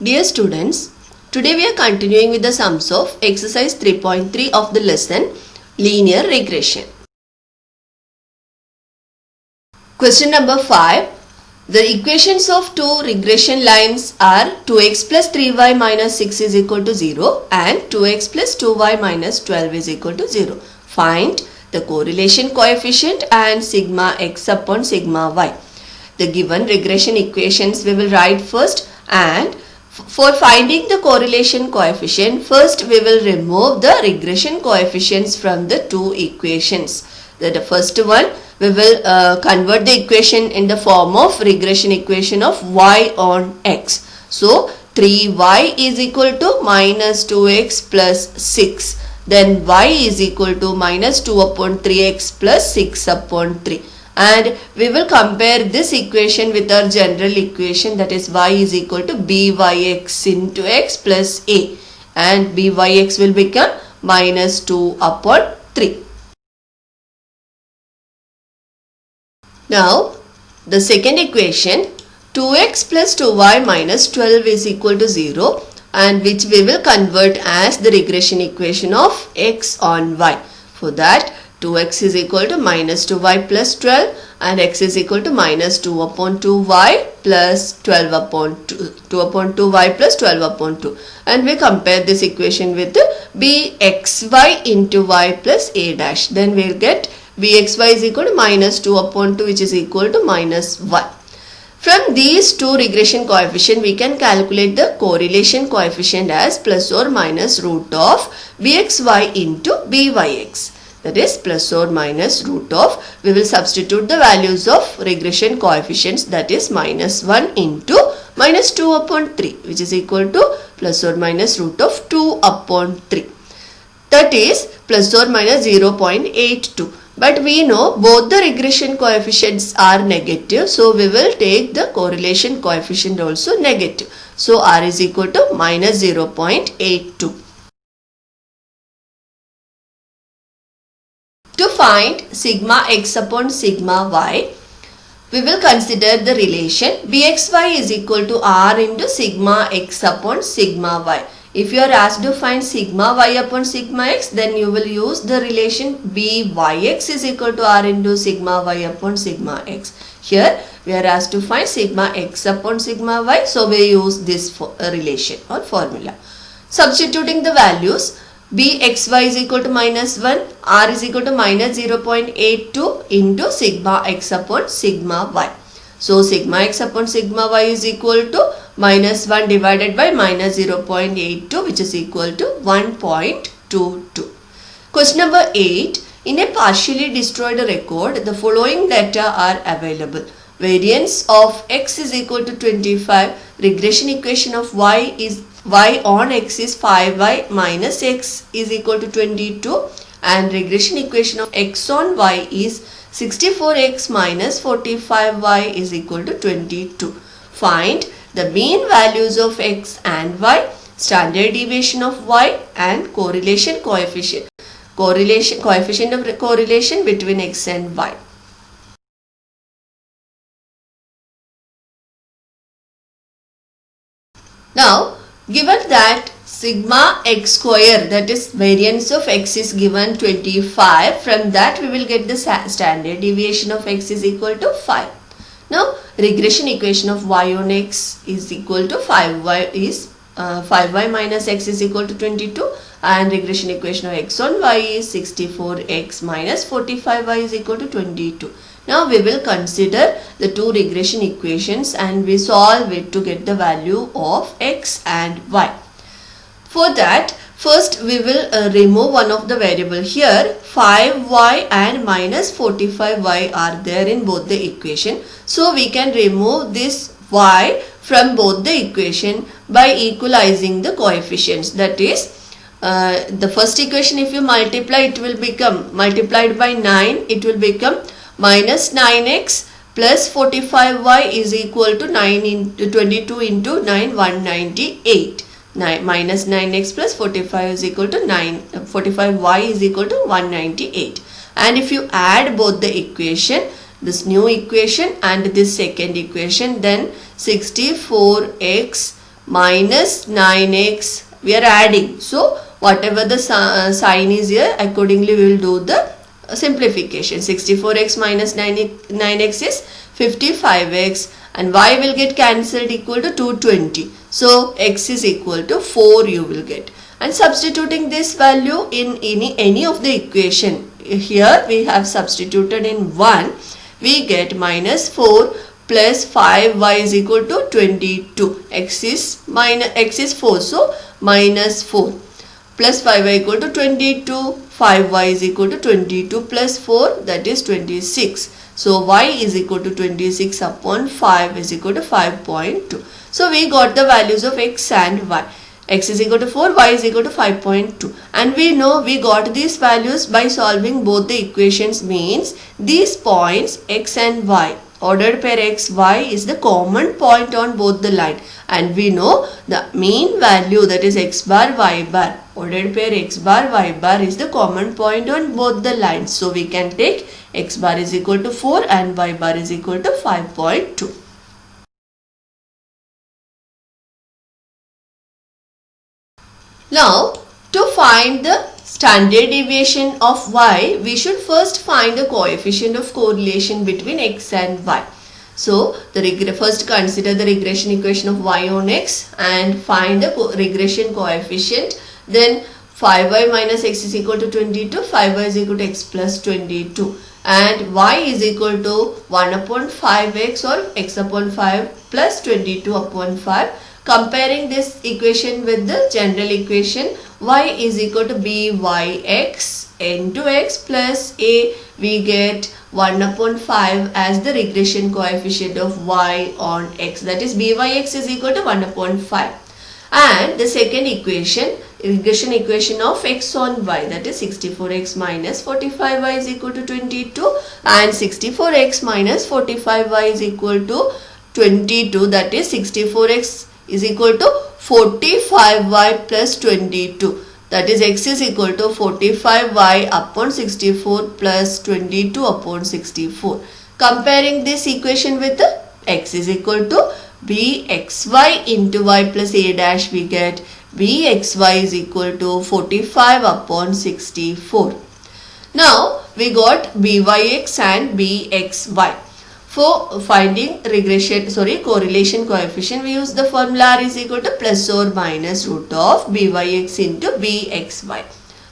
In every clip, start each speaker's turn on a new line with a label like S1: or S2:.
S1: Dear students, today we are continuing with the sums of exercise 3.3 of the lesson Linear Regression. Question number 5. The equations of two regression lines are 2x plus 3y minus 6 is equal to 0 and 2x plus 2y minus 12 is equal to 0. Find the correlation coefficient and sigma x upon sigma y. The given regression equations we will write first, and for finding the correlation coefficient, first we will remove the regression coefficients from the two equations. The first one, we will convert the equation in the form of regression equation of y on x. So 3y is equal to minus 2x plus 6. Then y is equal to minus 2 upon 3x plus 6 upon 3. And we will compare this equation with our general equation, that is y is equal to byx into x plus a, and byx will become minus 2 upon 3. Now the second equation, 2x plus 2y minus 12 is equal to 0, and which we will convert as the regression equation of x on y. For that, 2x is equal to minus 2y plus 12 and x is equal to minus 2 upon 2y plus 12 upon 2 upon 2y plus 12 upon 2. And we compare this equation with bxy into y plus a dash. Then we will get bxy is equal to minus 2 upon 2, which is equal to minus 1. From these two regression coefficient, we can calculate the correlation coefficient as plus or minus root of bxy into byx. That is plus or minus root of, we will substitute the values of regression coefficients, that is minus 1 into minus 2 upon 3, which is equal to plus or minus root of 2 upon 3. That is plus or minus 0.82. But we know both the regression coefficients are negative, so we will take the correlation coefficient also negative. So r is equal to minus 0.82. To find sigma x upon sigma y, we will consider the relation bxy is equal to r into sigma x upon sigma y. If you are asked to find sigma y upon sigma x, then you will use the relation byx is equal to r into sigma y upon sigma x. Here we are asked to find sigma x upon sigma y, so we use this relation or formula. Substituting the values, bxy is equal to minus 1, r is equal to minus 0.82 into sigma x upon sigma y. So sigma x upon sigma y is equal to minus 1 divided by minus 0.82, which is equal to 1.22. Question number 8. In a partially destroyed record, the following data are available. Variance of x is equal to 25. Regression equation of y on x is 5y minus x is equal to 22, and regression equation of x on y is 64x minus 45y is equal to 22. Find the mean values of x and y, standard deviation of y, and correlation coefficient. Coefficient of correlation between x and y. Now, given that sigma x square, that is variance of x, is given 25, from that we will get the standard deviation of x is equal to 5. Now regression equation of y on x is equal to 5y is 5y minus x is equal to 22, and regression equation of x on y is 64x minus 45y is equal to 22. Now we will consider the two regression equations and we solve it to get the value of x and y. For that, first we will remove one of the variable. Here 5y and minus 45y are there in both the equation. So we can remove this y from both the equation by equalizing the coefficients. That is, the first equation if you multiply, it will become multiplied by 9, it will become minus 9x plus 45y is equal to 9 into 22 into 9, 198. Minus 9x plus 45 is equal to 45y is equal to 198. And if you add both the equation, this new equation and this second equation, then 64x minus 9x, we are adding. So whatever the sign is here, accordingly we will do the simplification. 64x minus 9x is 55x, and y will get cancelled, equal to 220. So x is equal to 4 you will get. And substituting this value in any of the equation, here we have substituted in 1, we get minus 4 plus 5y is equal to 22. X is 4, so minus 4 plus 5y equal to 22. 5y is equal to 22 plus 4, that is 26. So y is equal to 26 upon 5 is equal to 5.2. So we got the values of x and y. X is equal to 4, y is equal to 5.2. And we know we got these values by solving both the equations, means these points x and y, ordered pair x, y is the common point on both the line. And we know the mean value, that is x bar, y bar, ordered pair x bar, y bar is the common point on both the lines. So we can take x bar is equal to 4 and y bar is equal to 5.2. Now, to find the standard deviation of y, we should first find the coefficient of correlation between x and y. So, first consider the regression equation of y on x and find the regression coefficient. Then 5y minus x is equal to 22, 5y is equal to x plus 22, and y is equal to 1 upon 5x or x upon 5 plus 22 upon 5. Comparing this equation with the general equation, y is equal to byx into x plus a, we get 1 upon 5 as the regression coefficient of y on x, that is byx is equal to 1 upon 5. And the second equation, regression equation of x on y, that is 64x minus 45y is equal to 22, and 64x minus 45y is equal to 22, that is 64x is equal to 45y plus 22, that is x is equal to 45y upon 64 plus 22 upon 64. Comparing this equation with the x is equal to bxy into y plus a dash, we get bxy is equal to 45 upon 64. Now we got byx and bxy. For finding correlation coefficient, we use the formula r is equal to plus or minus root of byx into bxy,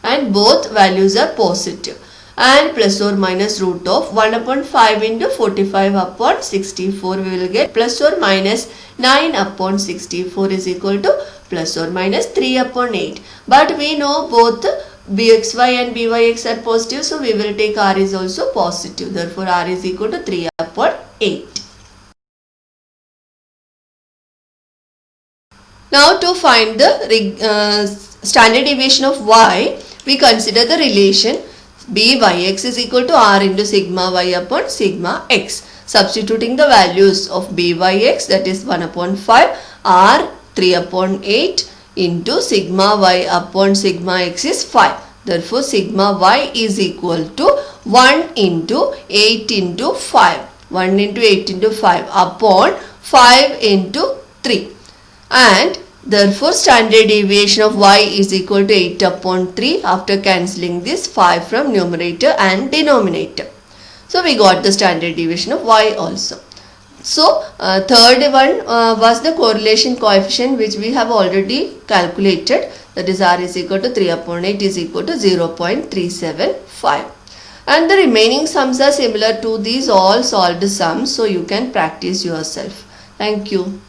S1: and both values are positive, and plus or minus root of 1 upon 5 into 45 upon 64, we will get plus or minus 9 upon 64 is equal to plus or minus 3 upon 8. But we know both bxy and byx are positive, so we will take r is also positive. Therefore, r is equal to 3 upon 8. Now, to find the standard deviation of y, we consider the relation byx is equal to r into sigma y upon sigma x. Substituting the values of byx, that is 1 upon 5, r 3 upon 8, into sigma y upon sigma x is 5. Therefore, sigma y is equal to 1 into 8 into 5. 1 into 8 into 5 upon 5 into 3. And therefore, standard deviation of y is equal to 8 upon 3 after cancelling this 5 from numerator and denominator. So, we got the standard deviation of y also. So, third one was the correlation coefficient, which we have already calculated, that is r is equal to 3 upon 8 is equal to 0.375. And the remaining sums are similar to these all solved sums, so you can practice yourself. Thank you.